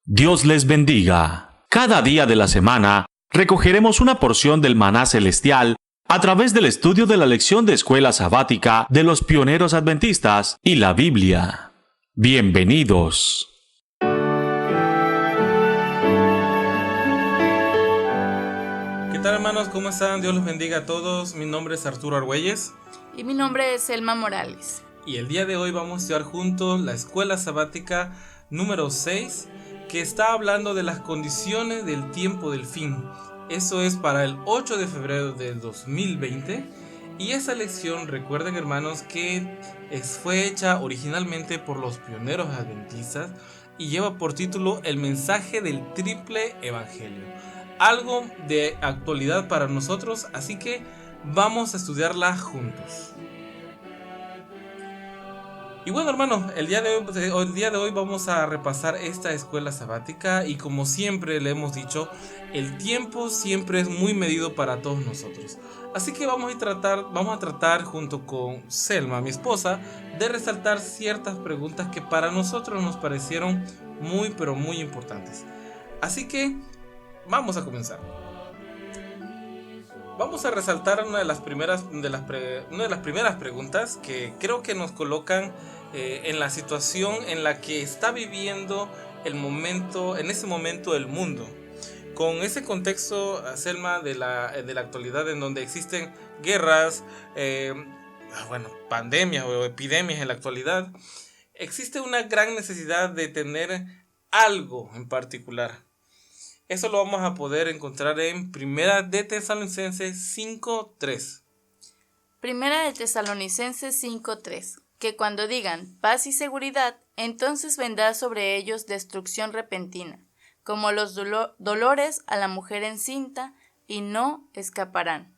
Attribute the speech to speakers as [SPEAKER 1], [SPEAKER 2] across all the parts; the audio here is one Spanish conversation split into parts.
[SPEAKER 1] Dios les bendiga. Cada día de la semana recogeremos una porción del maná celestial a través del estudio de la lección de escuela sabática de los pioneros adventistas y la Biblia. Bienvenidos.
[SPEAKER 2] ¿Qué tal, hermanos? ¿Cómo están? Dios los bendiga a todos. Mi nombre es Arturo Argüelles.
[SPEAKER 3] Y mi nombre es Selma Morales.
[SPEAKER 2] Y el día de hoy vamos a estudiar juntos la escuela sabática número 6, que está hablando de las condiciones del tiempo del fin. Eso es para el 8 de febrero del 2020. Y esa lección, recuerden, hermanos, que fue hecha originalmente por los pioneros adventistas y lleva por título El mensaje del triple evangelio. Algo de actualidad para nosotros, así que vamos a estudiarla juntos. Y bueno, hermanos, el día de hoy vamos a repasar esta escuela sabática y como siempre le hemos dicho, el tiempo siempre es muy medido para todos nosotros. Así que vamos a tratar junto con Selma, mi esposa, de resaltar ciertas preguntas que para nosotros nos parecieron muy pero muy importantes. Así que vamos a comenzar. Vamos a resaltar una de las primeras preguntas que creo que nos colocan en la situación en la que está viviendo en ese momento el mundo. Con ese contexto, Selma, de la actualidad, en donde existen guerras, pandemias o epidemias en la actualidad, existe una gran necesidad de tener algo en particular. Eso lo vamos a poder encontrar en Primera de Tesalonicenses 5:3.
[SPEAKER 3] Primera de Tesalonicenses 5:3. Que cuando digan paz y seguridad, entonces vendrá sobre ellos destrucción repentina, como los dolores a la mujer encinta, y no escaparán.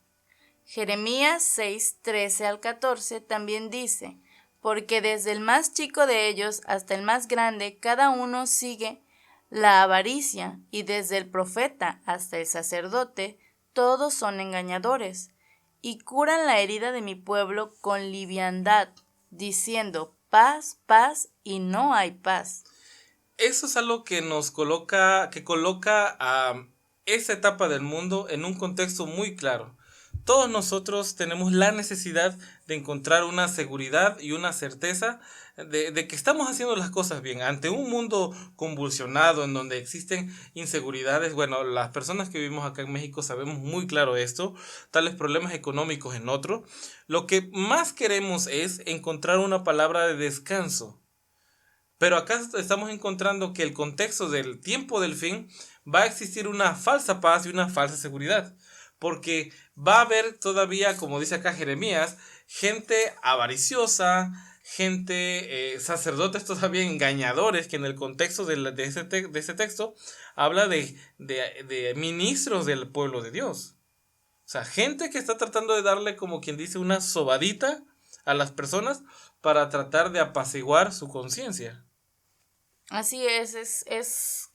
[SPEAKER 3] Jeremías 6:13-14 también dice: porque desde el más chico de ellos hasta el más grande, cada uno sigue la avaricia, y desde el profeta hasta el sacerdote, todos son engañadores, y curan la herida de mi pueblo con liviandad, diciendo paz, paz, y no hay paz.
[SPEAKER 2] Eso es algo que coloca a esa etapa del mundo en un contexto muy claro. Todos nosotros tenemos la necesidad de encontrar una seguridad y una certeza de que estamos haciendo las cosas bien. Ante un mundo convulsionado en donde existen inseguridades, bueno, las personas que vivimos acá en México sabemos muy claro esto, tales problemas económicos en otro, lo que más queremos es encontrar una palabra de descanso. Pero acá estamos encontrando que el contexto del tiempo del fin va a existir una falsa paz y una falsa seguridad. Porque va a haber todavía, como dice acá Jeremías, gente avariciosa, sacerdotes todavía engañadores, que en el contexto de ese texto habla de ministros del pueblo de Dios. O sea, gente que está tratando de darle, como quien dice, una sobadita a las personas para tratar de apaciguar su conciencia.
[SPEAKER 3] Así es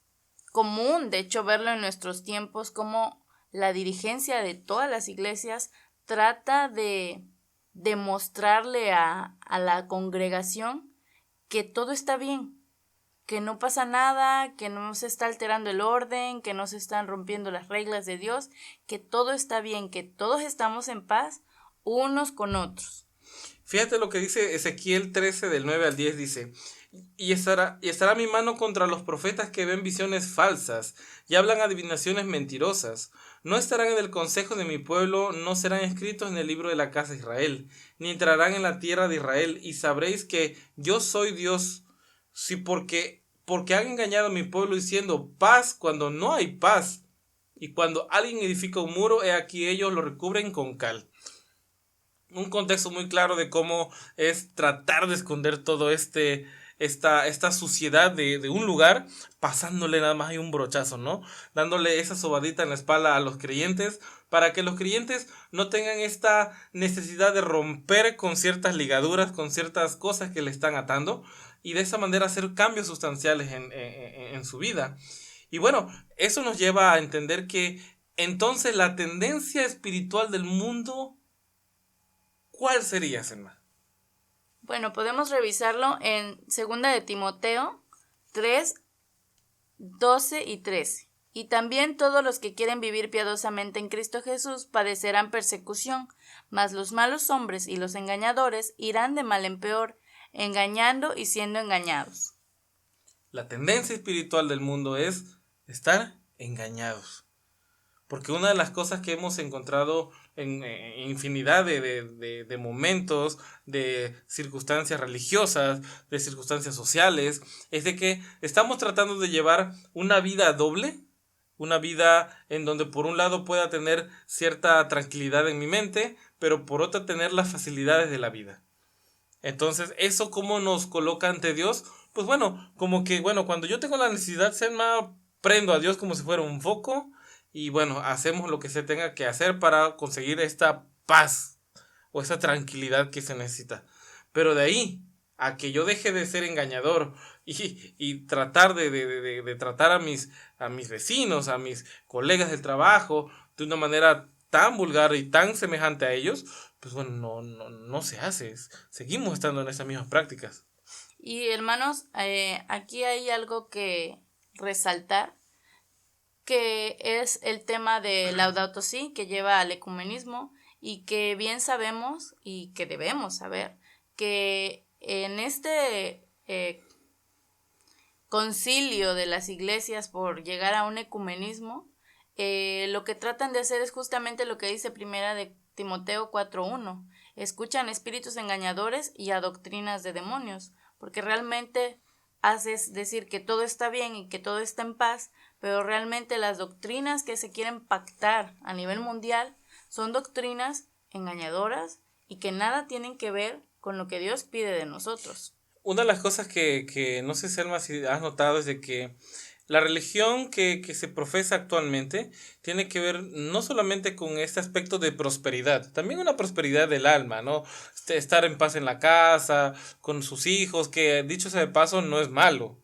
[SPEAKER 3] común, de hecho, verlo en nuestros tiempos, como la dirigencia de todas las iglesias trata de demostrarle a la congregación que todo está bien, que no pasa nada, que no se está alterando el orden, que no se están rompiendo las reglas de Dios, que todo está bien, que todos estamos en paz unos con otros.
[SPEAKER 2] Fíjate lo que dice Ezequiel 13 del 9 al 10, dice: y estará mi mano contra los profetas que ven visiones falsas y hablan adivinaciones mentirosas. No estarán en el consejo de mi pueblo, no serán escritos en el libro de la casa de Israel, ni entrarán en la tierra de Israel, y sabréis que yo soy Dios. Sí, porque han engañado a mi pueblo diciendo paz cuando no hay paz, y cuando alguien edifica un muro, he aquí ellos lo recubren con cal. Un contexto muy claro de cómo es tratar de esconder todo esta suciedad de un lugar, pasándole nada más ahí un brochazo, ¿no? Dándole esa sobadita en la espalda a los creyentes, para que los creyentes no tengan esta necesidad de romper con ciertas ligaduras, con ciertas cosas que le están atando, y de esa manera hacer cambios sustanciales en su vida. Y bueno, eso nos lleva a entender que entonces la tendencia espiritual del mundo, ¿cuál sería, Selma?
[SPEAKER 3] Bueno, podemos revisarlo en 2 de Timoteo 3, 12 y 13. Y también todos los que quieren vivir piadosamente en Cristo Jesús padecerán persecución, mas los malos hombres y los engañadores irán de mal en peor, engañando y siendo engañados.
[SPEAKER 2] La tendencia espiritual del mundo es estar engañados. Porque una de las cosas que hemos encontrado en infinidad de momentos, de circunstancias religiosas, de circunstancias sociales, es de que estamos tratando de llevar una vida doble, una vida en donde por un lado pueda tener cierta tranquilidad en mi mente, pero por otra tener las facilidades de la vida. Entonces, ¿eso cómo nos coloca ante Dios? Pues bueno, como que, cuando yo tengo la necesidad, prendo a Dios como si fuera un foco y bueno, hacemos lo que se tenga que hacer para conseguir esta paz o esa tranquilidad que se necesita. Pero de ahí a que yo deje de ser engañador y tratar de tratar a mis vecinos, a mis colegas del trabajo de una manera tan vulgar y tan semejante a ellos, pues bueno, no se hace. Seguimos estando en esas mismas prácticas.
[SPEAKER 3] Y hermanos, aquí hay algo que resaltar, que es el tema de Laudato Si, que lleva al ecumenismo, y que bien sabemos y que debemos saber que en este concilio de las iglesias por llegar a un ecumenismo, lo que tratan de hacer es justamente lo que dice primera de Timoteo 4:1, escuchan espíritus engañadores y a doctrinas de demonios, porque realmente haces decir que todo está bien y que todo está en paz, pero realmente las doctrinas que se quieren pactar a nivel mundial son doctrinas engañadoras y que nada tienen que ver con lo que Dios pide de nosotros.
[SPEAKER 2] Una de las cosas que no sé, Selma, si has notado es de que la religión que se profesa actualmente tiene que ver no solamente con este aspecto de prosperidad, también una prosperidad del alma, ¿no? Estar en paz en la casa, con sus hijos, que dicho sea de paso no es malo.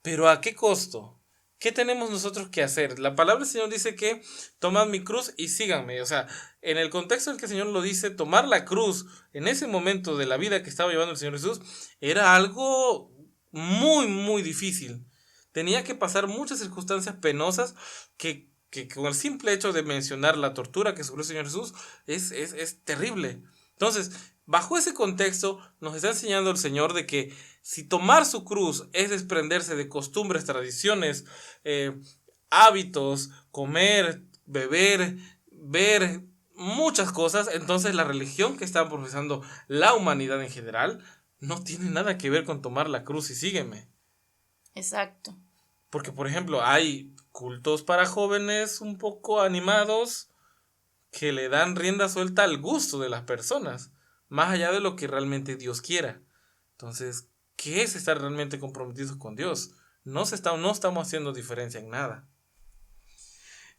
[SPEAKER 2] Pero ¿a qué costo? ¿Qué tenemos nosotros que hacer? La palabra del Señor dice que tomad mi cruz y síganme. O sea, en el contexto en que el Señor lo dice, tomar la cruz en ese momento de la vida que estaba llevando el Señor Jesús era algo muy, muy difícil. Tenía que pasar muchas circunstancias penosas que con el simple hecho de mencionar la tortura que sufrió el Señor Jesús es terrible. Entonces, bajo ese contexto nos está enseñando el Señor de que si tomar su cruz es desprenderse de costumbres, tradiciones, hábitos, comer, beber, ver muchas cosas, entonces la religión que está profesando la humanidad en general no tiene nada que ver con tomar la cruz y sígueme.
[SPEAKER 3] Exacto.
[SPEAKER 2] Porque, por ejemplo, hay cultos para jóvenes un poco animados que le dan rienda suelta al gusto de las personas, más allá de lo que realmente Dios quiera. Entonces, ¿qué es estar realmente comprometidos con Dios? No estamos haciendo diferencia en nada.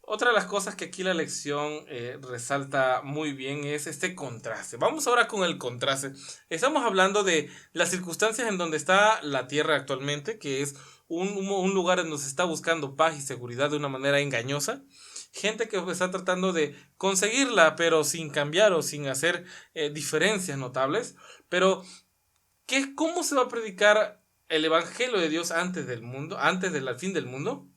[SPEAKER 2] Otra de las cosas que aquí la lección resalta muy bien es este contraste. Vamos ahora con el contraste. Estamos hablando de las circunstancias en donde está la tierra actualmente, que es un lugar en donde se está buscando paz y seguridad de una manera engañosa. Gente que está tratando de conseguirla, pero sin cambiar o sin hacer diferencias notables. Pero, ¿cómo se va a predicar el evangelio de Dios antes del mundo, antes del fin del mundo?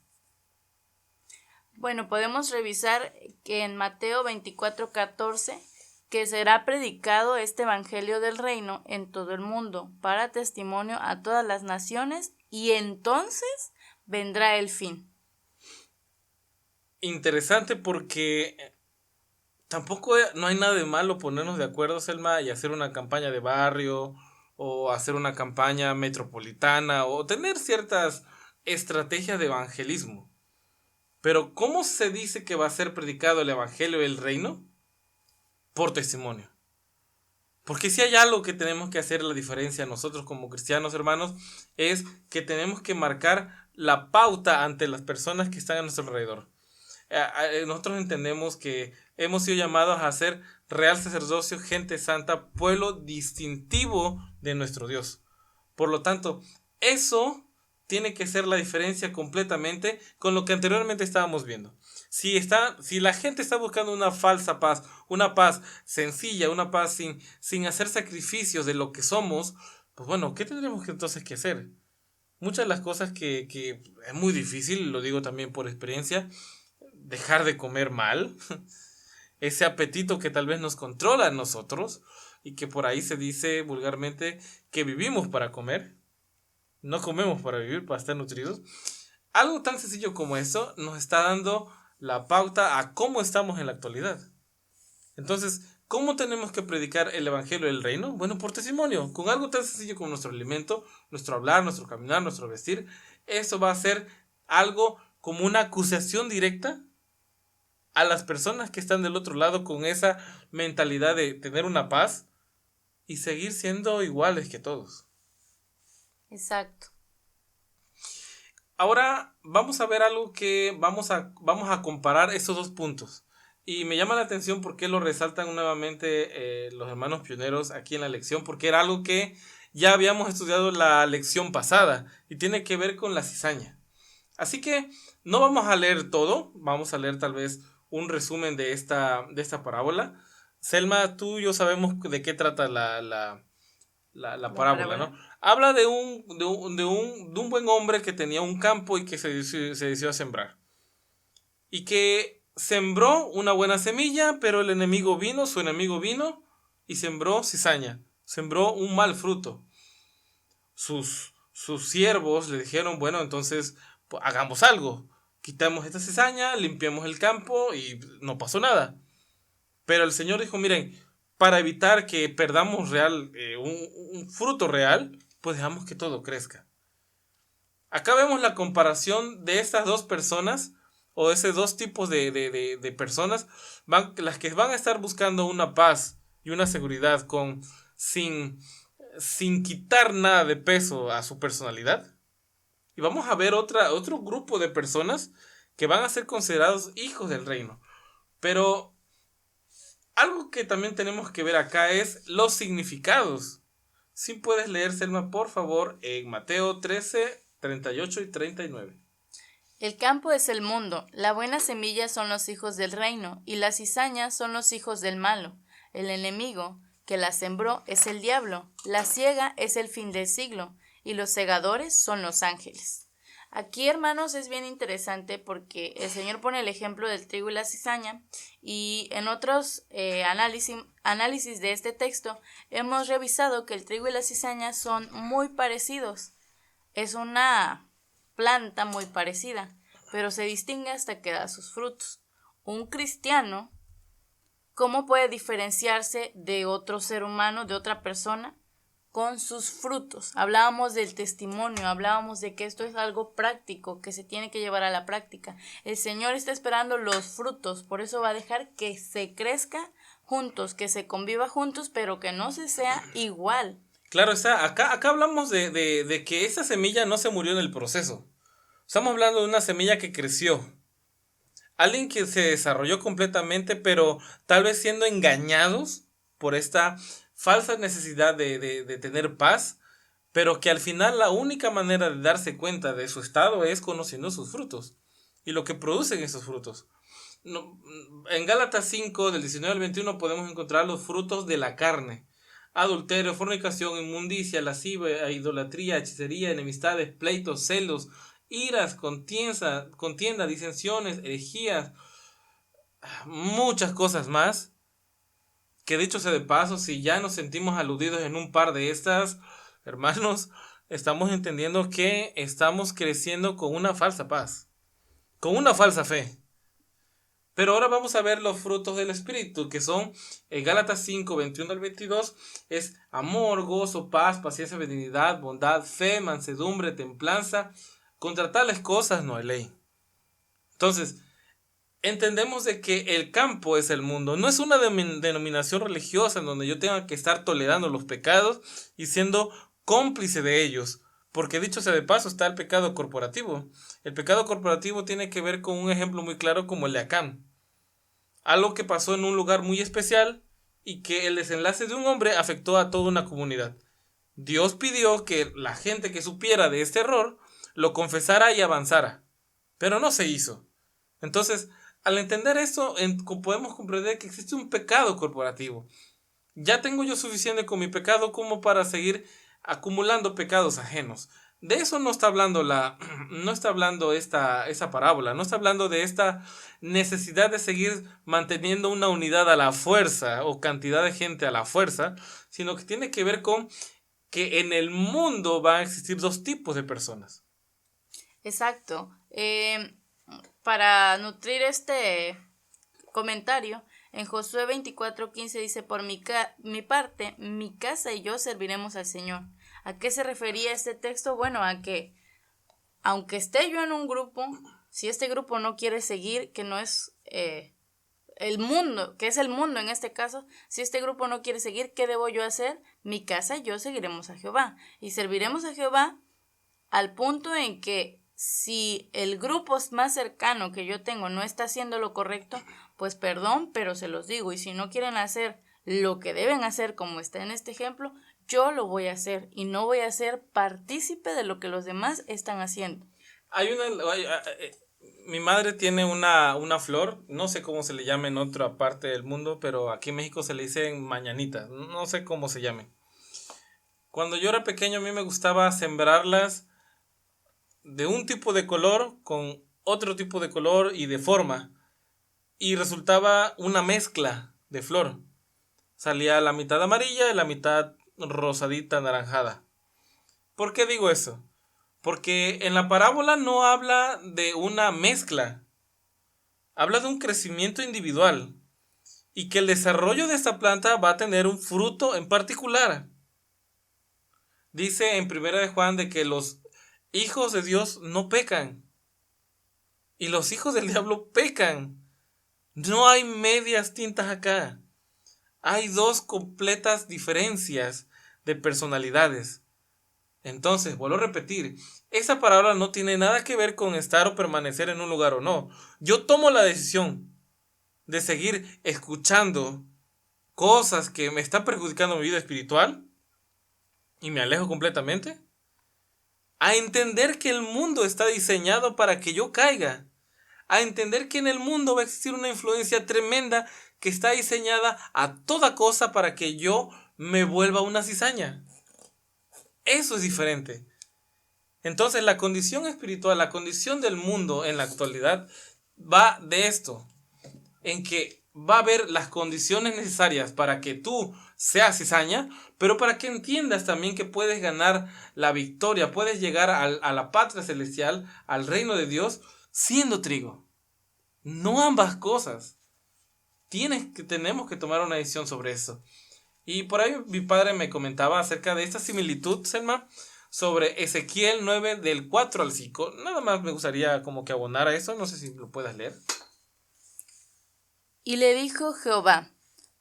[SPEAKER 3] Bueno, podemos revisar que en Mateo 24:14, que será predicado este evangelio del reino en todo el mundo, para testimonio a todas las naciones, y entonces vendrá el fin.
[SPEAKER 2] Interesante, porque tampoco no hay nada de malo ponernos de acuerdo, Selma, y hacer una campaña de barrio o hacer una campaña metropolitana o tener ciertas estrategias de evangelismo. Pero ¿cómo se dice que va a ser predicado el evangelio del reino? Por testimonio. Porque si hay algo que tenemos que hacer la diferencia nosotros como cristianos, hermanos, es que tenemos que marcar la pauta ante las personas que están a nuestro alrededor. Nosotros entendemos que hemos sido llamados a ser real sacerdocio, gente santa, pueblo distintivo de nuestro Dios. Por lo tanto, eso tiene que ser la diferencia completamente con lo que anteriormente estábamos viendo. Si la gente está buscando una falsa paz, una paz sencilla, una paz sin hacer sacrificios de lo que somos, pues bueno, ¿qué tendremos entonces que hacer? Muchas de las cosas que es muy difícil, lo digo también por experiencia, dejar de comer mal, ese apetito que tal vez nos controla a nosotros y que por ahí se dice vulgarmente que vivimos para comer, no comemos para vivir, para estar nutridos. Algo tan sencillo como eso nos está dando la pauta a cómo estamos en la actualidad. Entonces, ¿cómo tenemos que predicar el evangelio del reino? Bueno, por testimonio, con algo tan sencillo como nuestro alimento, nuestro hablar, nuestro caminar, nuestro vestir. Eso va a ser algo como una acusación directa a las personas que están del otro lado con esa mentalidad de tener una paz y seguir siendo iguales que todos.
[SPEAKER 3] Exacto.
[SPEAKER 2] Ahora vamos a ver algo que vamos a comparar estos dos puntos. Y me llama la atención porque lo resaltan nuevamente los hermanos pioneros aquí en la lección, porque era algo que ya habíamos estudiado la lección pasada y tiene que ver con la cizaña. Así que no vamos a leer todo, vamos a leer tal vez un resumen de esta parábola. Selma, tú y yo sabemos de qué trata la parábola, ¿no? Habla de un buen hombre que tenía un campo y que se decidió a sembrar. Y que sembró una buena semilla, pero su enemigo vino y sembró cizaña, sembró un mal fruto. Sus siervos le dijeron, bueno, entonces pues, hagamos algo. Quitamos esta cizaña, limpiamos el campo y no pasó nada. Pero el Señor dijo, miren, para evitar que perdamos un fruto real, pues dejamos que todo crezca. Acá vemos la comparación de estas dos personas, o de esos dos tipos de personas, las que van a estar buscando una paz y una seguridad sin quitar nada de peso a su personalidad. Y vamos a ver otro grupo de personas que van a ser considerados hijos del reino. Pero algo que también tenemos que ver acá es los significados. Si puedes leer, Selma, por favor, en Mateo 13, 38 y 39.
[SPEAKER 3] El campo es el mundo, la buena semilla son los hijos del reino, y las cizañas son los hijos del malo. El enemigo que la sembró es el diablo, la siega es el fin del siglo, y los segadores son los ángeles. Aquí, hermanos, es bien interesante porque el Señor pone el ejemplo del trigo y la cizaña, y en otros análisis de este texto hemos revisado que el trigo y la cizaña son muy parecidos. Es una planta muy parecida, pero se distingue hasta que da sus frutos. Un cristiano, ¿cómo puede diferenciarse de otro ser humano, de otra persona? Con sus frutos. Hablábamos del testimonio, hablábamos de que esto es algo práctico, que se tiene que llevar a la práctica. El Señor está esperando los frutos, por eso va a dejar que se crezca juntos, que se conviva juntos, pero que no se sea igual.
[SPEAKER 2] Claro, acá hablamos de que esa semilla no se murió en el proceso. Estamos hablando de una semilla que creció. Alguien que se desarrolló completamente, pero tal vez siendo engañados por esta falsa necesidad de tener paz, pero que al final la única manera de darse cuenta de su estado es conociendo sus frutos y lo que producen esos frutos. En Gálatas 5, del 19 al 21, podemos encontrar los frutos de la carne: adulterio, fornicación, inmundicia, lascivia, idolatría, hechicería, enemistades, pleitos, celos, iras, contienda, disensiones, herejías, muchas cosas más. Que dicho sea de paso, si ya nos sentimos aludidos en un par de estas, hermanos, estamos entendiendo que estamos creciendo con una falsa paz, con una falsa fe. Pero ahora vamos a ver los frutos del Espíritu, que son en Gálatas 5, 21 al 22, es amor, gozo, paz, paciencia, benignidad, bondad, fe, mansedumbre, templanza. Contra tales cosas no hay ley. Entonces, entendemos de que el campo es el mundo. No es una denominación religiosa en donde yo tenga que estar tolerando los pecados y siendo cómplice de ellos. Porque dicho sea de paso, está el pecado corporativo. El pecado corporativo tiene que ver con un ejemplo muy claro como el de Acán. Algo que pasó en un lugar muy especial y que el desenlace de un hombre afectó a toda una comunidad. Dios pidió que la gente que supiera de este error lo confesara y avanzara. Pero no se hizo. Entonces, al entender esto, podemos comprender que existe un pecado corporativo. Ya tengo yo suficiente con mi pecado como para seguir acumulando pecados ajenos. De eso no está hablando no está hablando esa parábola, no está hablando de esta necesidad de seguir manteniendo una unidad a la fuerza o cantidad de gente a la fuerza, sino que tiene que ver con que en el mundo van a existir dos tipos de personas.
[SPEAKER 3] Exacto. Para nutrir este comentario, en Josué 24:15 dice, por mi parte, mi casa y yo serviremos al Señor. ¿A qué se refería este texto? Bueno, a que aunque esté yo en un grupo, si este grupo no quiere seguir, que no es el mundo, que es el mundo en este caso, si este grupo no quiere seguir, ¿qué debo yo hacer? Mi casa y yo seguiremos a Jehová. Y serviremos a Jehová al punto en que si el grupo más cercano que yo tengo no está haciendo lo correcto, pues perdón, pero se los digo. Y si no quieren hacer lo que deben hacer, como está en este ejemplo, yo lo voy a hacer y no voy a ser partícipe de lo que los demás están haciendo.
[SPEAKER 2] Mi madre tiene una flor, no sé cómo se le llama en otra parte del mundo, pero aquí en México se le dicen mañanitas, no sé cómo se llame. Cuando yo era pequeño a mí me gustaba sembrarlas de un tipo de color con otro tipo de color y de forma, y resultaba una mezcla de flor. Salía la mitad amarilla y la mitad rosadita, anaranjada. ¿Por qué digo eso? Porque en la parábola no habla de una mezcla, habla de un crecimiento individual y que el desarrollo de esta planta va a tener un fruto en particular. Dice en 1 de Juan de que los hijos de Dios no pecan y los hijos del diablo pecan. No hay medias tintas acá. Hay dos completas diferencias de personalidades. Entonces, vuelvo a repetir, esa parábola no tiene nada que ver con estar o permanecer en un lugar o no. Yo tomo la decisión de seguir escuchando cosas que me están perjudicando mi vida espiritual y me alejo completamente, a entender que el mundo está diseñado para que yo caiga, a entender que en el mundo va a existir una influencia tremenda que está diseñada a toda cosa para que yo me vuelva una cizaña. Eso es diferente. Entonces la condición espiritual, la condición del mundo en la actualidad va de esto, en que va a haber las condiciones necesarias para que tú seas cizaña, pero para que entiendas también que puedes ganar la victoria, puedes llegar a la patria celestial, al reino de Dios, siendo trigo. No ambas cosas. Tenemos que tomar una decisión sobre eso. Y por ahí mi padre me comentaba acerca de esta similitud, Selma, sobre Ezequiel 9 del 4 al 5. Nada más me gustaría como que abonar a eso, no sé si lo puedas leer.
[SPEAKER 3] Y le dijo Jehová,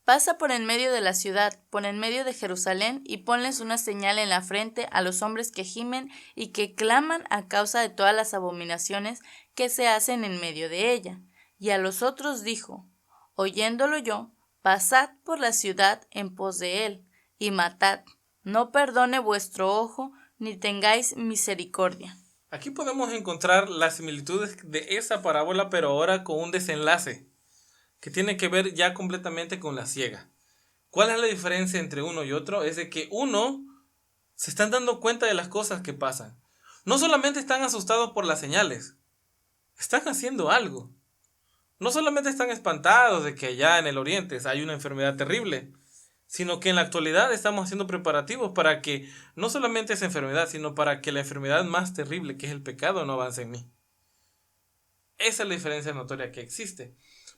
[SPEAKER 3] pasa por en medio de la ciudad, por en medio de Jerusalén, y ponles una señal en la frente a los hombres que gimen y que claman a causa de todas las abominaciones que se hacen en medio de ella. Y a los otros dijo, oyéndolo yo, pasad por la ciudad en pos de él, y matad, no perdone vuestro ojo, ni tengáis misericordia.
[SPEAKER 2] Aquí podemos encontrar las similitudes de esa parábola, pero ahora con un desenlace que tiene que ver ya completamente con la ciega. ¿Cuál es la diferencia entre uno y otro? Es de que uno se están dando cuenta de las cosas que pasan. No solamente están asustados por las señales, están haciendo algo. No solamente están espantados de que allá en el oriente hay una enfermedad terrible, sino que en la actualidad estamos haciendo preparativos para que no solamente esa enfermedad, sino para que la enfermedad más terrible, que es el pecado, no avance en mí. Esa es la diferencia notoria que existe.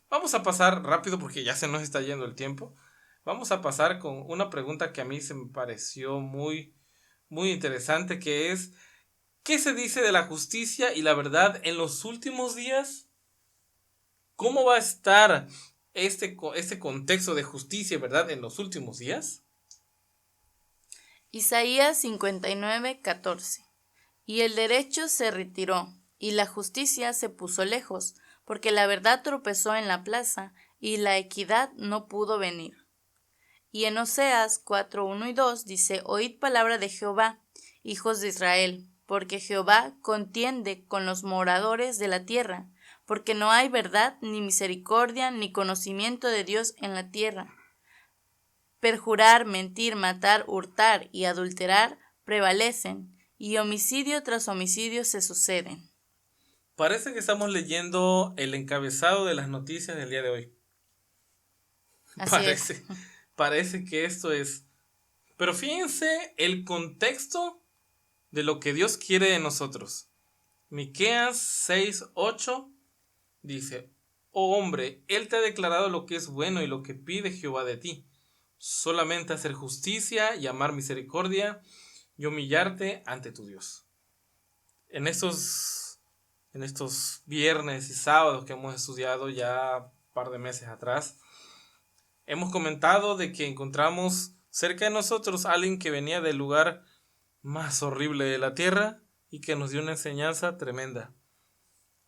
[SPEAKER 2] Vamos a pasar rápido porque ya se nos está yendo el tiempo. Vamos a pasar con una pregunta que a mí se me pareció muy, muy interesante, que es, ¿qué se dice de la justicia y la verdad en los últimos días? ¿Cómo va a estar este contexto de justicia y verdad en los últimos días?
[SPEAKER 3] Isaías 59:14. Y el derecho se retiró, y la justicia se puso lejos, porque la verdad tropezó en la plaza, y la equidad no pudo venir. Y en Oseas 4:1 y 2 dice, oíd palabra de Jehová, hijos de Israel, porque Jehová contiende con los moradores de la tierra, porque no hay verdad, ni misericordia, ni conocimiento de Dios en la tierra. Perjurar, mentir, matar, hurtar y adulterar prevalecen, y homicidio tras homicidio se suceden.
[SPEAKER 2] Parece que estamos leyendo el encabezado de las noticias del día de hoy.
[SPEAKER 3] Así es.
[SPEAKER 2] Parece que esto es. Pero fíjense el contexto de lo que Dios quiere de nosotros. Miqueas 6:8 dice: Oh hombre, Él te ha declarado lo que es bueno y lo que pide Jehová de ti. Solamente hacer justicia y amar misericordia y humillarte ante tu Dios. En estos viernes y sábados que hemos estudiado ya un par de meses atrás, hemos comentado de que encontramos cerca de nosotros a alguien que venía del lugar más horrible de la tierra y que nos dio una enseñanza tremenda.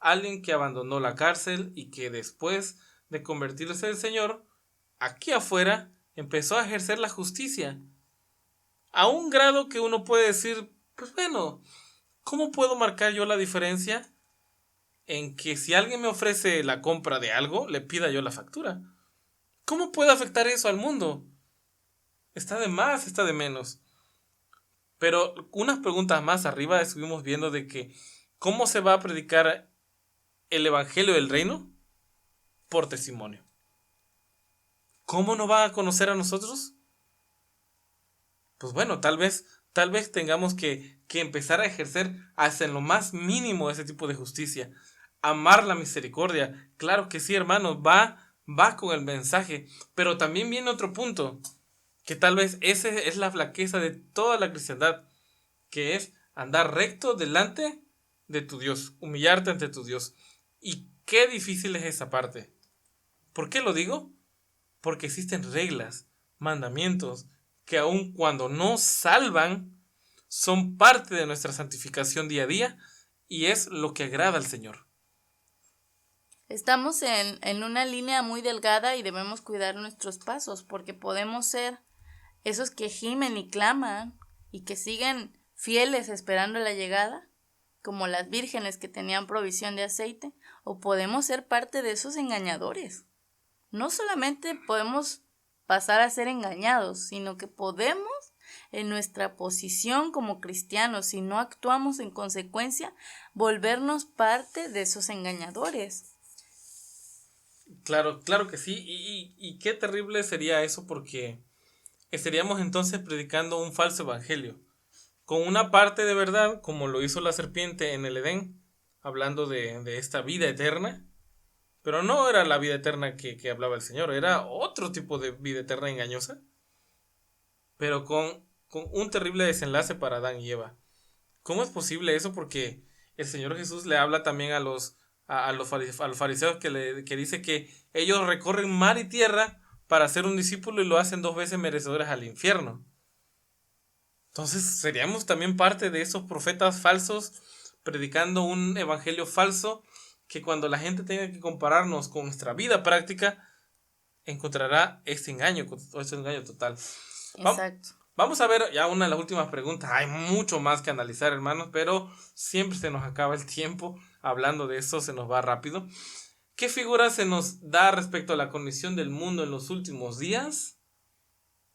[SPEAKER 2] Alguien que abandonó la cárcel y que después de convertirse en el Señor, aquí afuera empezó a ejercer la justicia. A un grado que uno puede decir, pues bueno, ¿cómo puedo marcar yo la diferencia en que si alguien me ofrece la compra de algo, le pida yo la factura? ¿Cómo puede afectar eso al mundo? Está de más, está de menos. Pero unas preguntas más arriba estuvimos viendo de que ¿cómo se va a predicar el evangelio del reino? Por testimonio. ¿Cómo nos va a conocer a nosotros? Pues bueno, tal vez tengamos que empezar a ejercer hasta en lo más mínimo ese tipo de justicia. Amar la misericordia. Claro que sí, hermanos, va con el mensaje. Pero también viene otro punto, que tal vez esa es la flaqueza de toda la cristiandad, que es andar recto delante de tu Dios, humillarte ante tu Dios. Y qué difícil es esa parte. ¿Por qué lo digo? Porque existen reglas, mandamientos, que aun cuando no salvan, son parte de nuestra santificación día a día y es lo que agrada al Señor.
[SPEAKER 3] Estamos en una línea muy delgada y debemos cuidar nuestros pasos, porque podemos ser esos que gimen y claman y que siguen fieles esperando la llegada, como las vírgenes que tenían provisión de aceite, o podemos ser parte de esos engañadores. No solamente podemos pasar a ser engañados, sino que podemos, en nuestra posición como cristianos, si no actuamos en consecuencia, volvernos parte de esos engañadores.
[SPEAKER 2] Claro que sí, y qué terrible sería eso, porque estaríamos entonces predicando un falso evangelio, con una parte de verdad, como lo hizo la serpiente en el Edén, hablando de esta vida eterna, pero no era la vida eterna que hablaba el Señor, era otro tipo de vida eterna engañosa, pero con un terrible desenlace para Adán y Eva. ¿Cómo es posible eso? Porque el Señor Jesús le habla también a los fariseos que dice que ellos recorren mar y tierra para ser un discípulo y lo hacen 2 veces merecedores al infierno. Entonces seríamos también parte de esos profetas falsos predicando un evangelio falso, que cuando la gente tenga que compararnos con nuestra vida práctica, encontrará este engaño total.
[SPEAKER 3] Exacto.
[SPEAKER 2] Vamos a ver ya una de las últimas preguntas. Hay mucho más que analizar, hermanos, pero siempre se nos acaba el tiempo. Hablando de eso, se nos va rápido. ¿Qué figura se nos da respecto a la condición del mundo en los últimos días?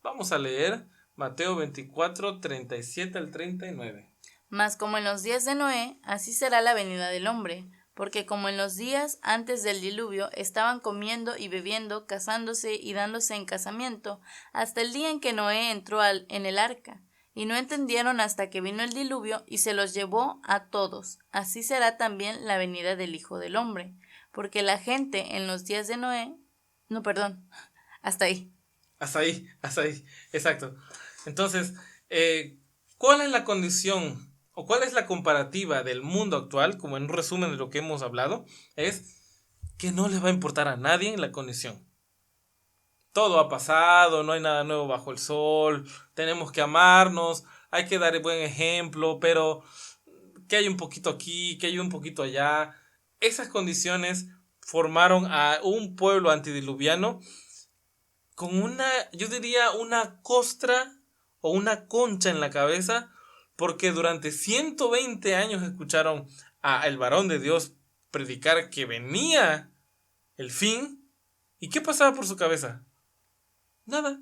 [SPEAKER 2] Vamos a leer Mateo 24, 37 al 39.
[SPEAKER 3] Mas como en los días de Noé, así será la venida del hombre. Porque como en los días antes del diluvio estaban comiendo y bebiendo, casándose y dándose en casamiento, hasta el día en que Noé entró en el arca, y no entendieron hasta que vino el diluvio y se los llevó a todos. Así será también la venida del Hijo del Hombre. Porque la gente en los días de Noé... No, perdón, hasta ahí.
[SPEAKER 2] Hasta ahí, exacto. Entonces, ¿cuál es la condición o cuál es la comparativa del mundo actual, como en un resumen de lo que hemos hablado? Es que no les va a importar a nadie la condición. Todo ha pasado, no hay nada nuevo bajo el sol, tenemos que amarnos, hay que dar el buen ejemplo, pero que hay un poquito aquí, que hay un poquito allá. Esas condiciones formaron a un pueblo antidiluviano con yo diría una costra o una concha en la cabeza, porque durante 120 años escucharon a el varón de Dios predicar que venía el fin. ¿Y qué pasaba por su cabeza? Nada.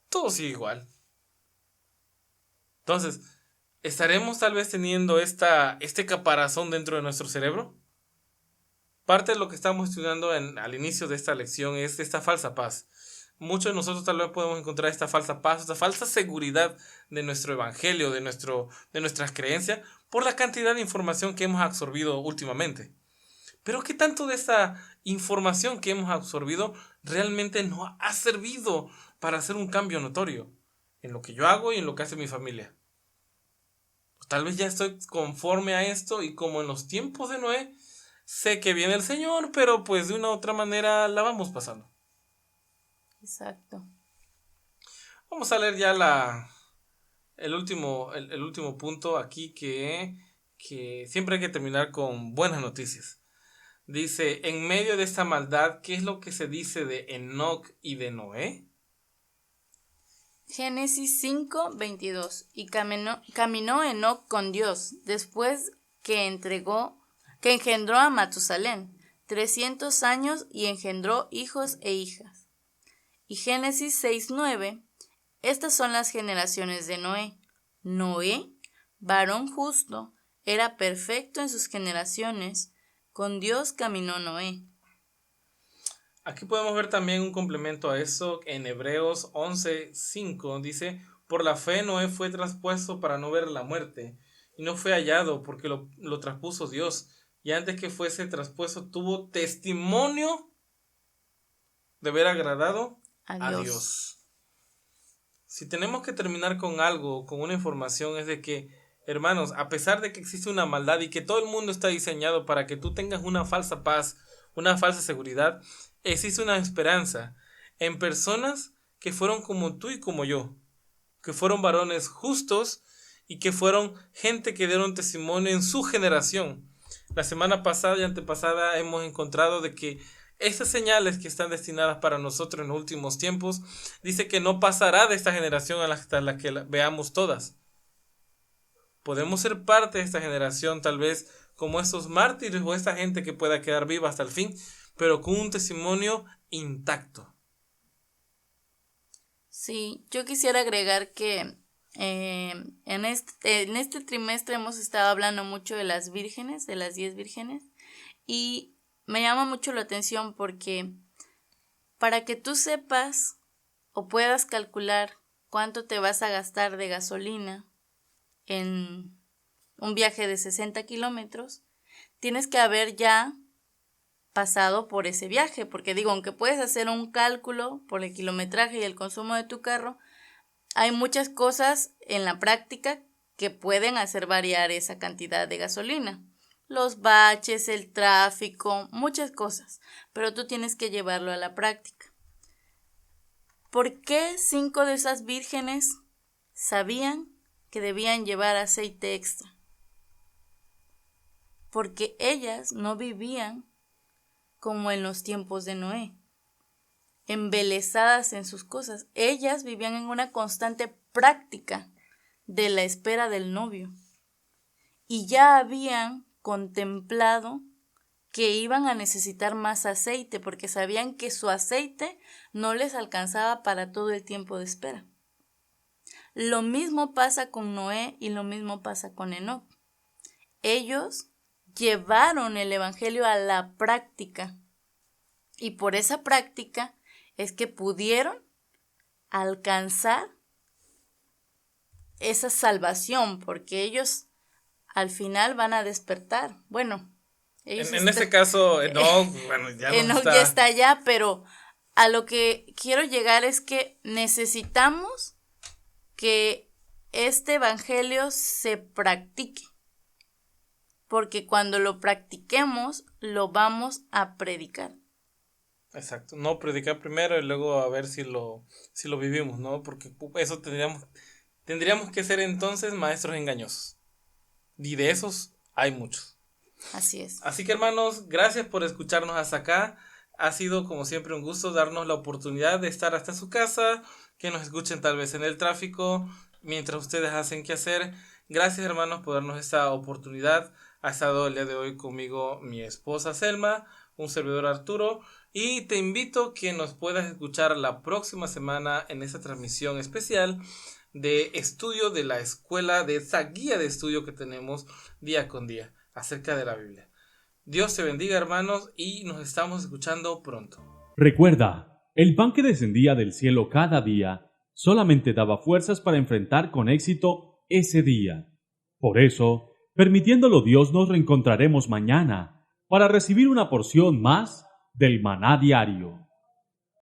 [SPEAKER 2] Todo sigue igual. Entonces, ¿estaremos tal vez teniendo este caparazón dentro de nuestro cerebro? Parte de lo que estamos estudiando al inicio de esta lección es esta falsa paz. Muchos de nosotros tal vez podemos encontrar esta falsa paz, esta falsa seguridad de nuestro evangelio, de nuestras creencias, por la cantidad de información que hemos absorbido últimamente. Pero ¿qué tanto de esa información que hemos absorbido realmente nos ha servido para hacer un cambio notorio en lo que yo hago y en lo que hace mi familia? Tal vez ya estoy conforme a esto y como en los tiempos de Noé, sé que viene el Señor, pero pues de una u otra manera la vamos pasando.
[SPEAKER 3] Exacto.
[SPEAKER 2] Vamos a leer ya el último punto aquí que siempre hay que terminar con buenas noticias. Dice, en medio de esta maldad, ¿qué es lo que se dice de Enoc y de Noé?
[SPEAKER 3] Génesis 5:22. Y caminó Enoc con Dios, después que engendró a Matusalén 300 años y engendró hijos e hijas. Y Génesis 6:9. Estas son las generaciones de Noé. Noé, varón justo, era perfecto en sus generaciones. Con Dios caminó Noé.
[SPEAKER 2] Aquí podemos ver también un complemento a eso en Hebreos 11:5. Dice, por la fe Noé fue traspuesto para no ver la muerte, y no fue hallado porque lo traspuso Dios. Y antes que fuese traspuesto tuvo testimonio de haber agradado a Dios. Si tenemos que terminar con algo, con una información, es de que, hermanos, a pesar de que existe una maldad y que todo el mundo está diseñado para que tú tengas una falsa paz, una falsa seguridad, existe una esperanza en personas que fueron como tú y como yo, que fueron varones justos y que fueron gente que dieron testimonio en su generación. La semana pasada y antepasada hemos encontrado de que estas señales que están destinadas para nosotros en los últimos tiempos, dice que no pasará de esta generación hasta la que veamos todas. Podemos ser parte de esta generación, tal vez como estos mártires o esta gente que pueda quedar viva hasta el fin, pero con un testimonio intacto.
[SPEAKER 3] Sí, yo quisiera agregar que en este trimestre hemos estado hablando mucho de las vírgenes, de las 10 vírgenes, y me llama mucho la atención porque para que tú sepas o puedas calcular cuánto te vas a gastar de gasolina en un viaje de 60 kilómetros, tienes que haber ya pasado por ese viaje, porque digo, aunque puedes hacer un cálculo por el kilometraje y el consumo de tu carro, hay muchas cosas en la práctica que pueden hacer variar esa cantidad de gasolina. Los baches, el tráfico, muchas cosas, pero tú tienes que llevarlo a la práctica. ¿Por qué 5 de esas vírgenes sabían que debían llevar aceite extra? Porque ellas no vivían como en los tiempos de Noé, embelesadas en sus cosas. Ellas vivían en una constante práctica de la espera del novio y ya habían contemplado que iban a necesitar más aceite porque sabían que su aceite no les alcanzaba para todo el tiempo de espera. Lo mismo pasa con Noé y lo mismo pasa con Enoc. Ellos llevaron el evangelio a la práctica y por esa práctica es que pudieron alcanzar esa salvación, porque ellos al final van a despertar. Bueno, ellos
[SPEAKER 2] en ese caso, Enoc, bueno, ya
[SPEAKER 3] Enoc ya está allá, pero a lo que quiero llegar es que necesitamos que este evangelio se practique, porque cuando lo practiquemos, lo vamos a predicar.
[SPEAKER 2] Exacto, no predicar primero y luego a ver si lo vivimos, ¿no? Porque eso tendríamos que ser entonces maestros engañosos. Y de esos hay muchos.
[SPEAKER 3] Así es.
[SPEAKER 2] Así que hermanos, gracias por escucharnos hasta acá. Ha sido como siempre un gusto darnos la oportunidad de estar hasta su casa, que nos escuchen tal vez en el tráfico, mientras ustedes hacen qué hacer. Gracias hermanos por darnos esta oportunidad. Ha estado el día de hoy conmigo mi esposa Selma, un servidor Arturo, y te invito a que nos puedas escuchar la próxima semana en esta transmisión especial de estudio de la escuela, de esa guía de estudio que tenemos día con día acerca de la Biblia. Dios te bendiga, hermanos, y nos estamos escuchando pronto.
[SPEAKER 1] Recuerda, el pan que descendía del cielo cada día solamente daba fuerzas para enfrentar con éxito ese día. Por eso, permitiéndolo Dios, nos reencontraremos mañana para recibir una porción más del maná diario.